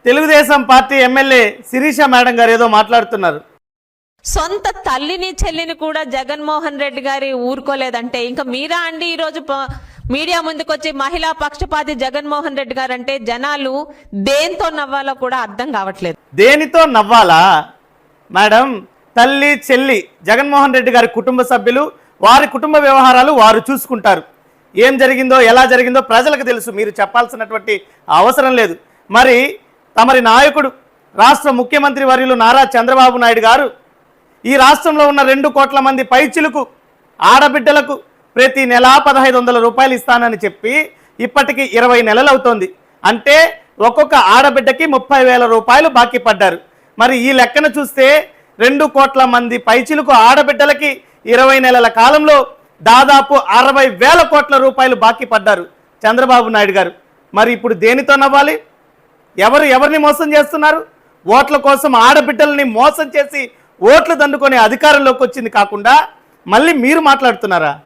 Telugu Desam party MLA Sirisha madam గారు ఏదో మాట్లాడుతున్నారు. సొంత తల్లిని చెల్లిని కూడా జగన్మోహన్ రెడ్డి గారి ఊరుకోలేదంటే ఇంకా మీరా అండి ఈరోజు మీడియా ముందుకొచ్చి మహిళా పక్షపాతి జగన్మోహన్ రెడ్డి గారు అంటే జనాలు దేంతో నవ్వాలో కూడా అర్థం కావట్లేదు. దేనితో నవ్వాలా మేడం? తల్లి చెల్లి జగన్మోహన్ రెడ్డి గారి కుటుంబ సభ్యులు, వారి కుటుంబ వ్యవహారాలు వారు చూసుకుంటారు. ఏం జరిగిందో ఎలా జరిగిందో ప్రజలకు తెలుసు, మీరు చెప్పాల్సినటువంటి అవసరం లేదు. మరి తమరి నాయకుడు రాష్ట్ర ముఖ్యమంత్రి వర్యులు నారా చంద్రబాబు నాయుడు గారు ఈ రాష్ట్రంలో ఉన్న 2 కోట్ల మంది పైచిలకు ఆడబిడ్డలకు ప్రతి నెల 1500 రూపాయలు ఇస్తానని చెప్పి ఇప్పటికి 20 నెలలు అవుతోంది. అంటే ఒక్కొక్క ఆడబిడ్డకి 30,000 రూపాయలు బాకీ పడ్డారు. మరి ఈ లెక్కన చూస్తే 2 కోట్ల మంది పైచిలకు ఆడబిడ్డలకి 20 నెలల కాలంలో దాదాపు 60,000 కోట్ల రూపాయలు బాకీ పడ్డారు చంద్రబాబు నాయుడు గారు. మరి ఇప్పుడు దేనితో నవ్వాలి? ఎవరిని మోసం చేస్తున్నారు? ఓట్ల కోసం ఆడబిడ్డల్ని మోసం చేసి ఓట్లు దండుకొని అధికారంలోకి వచ్చింది కాకుండా మళ్ళీ మీరు మాట్లాడుతున్నారా?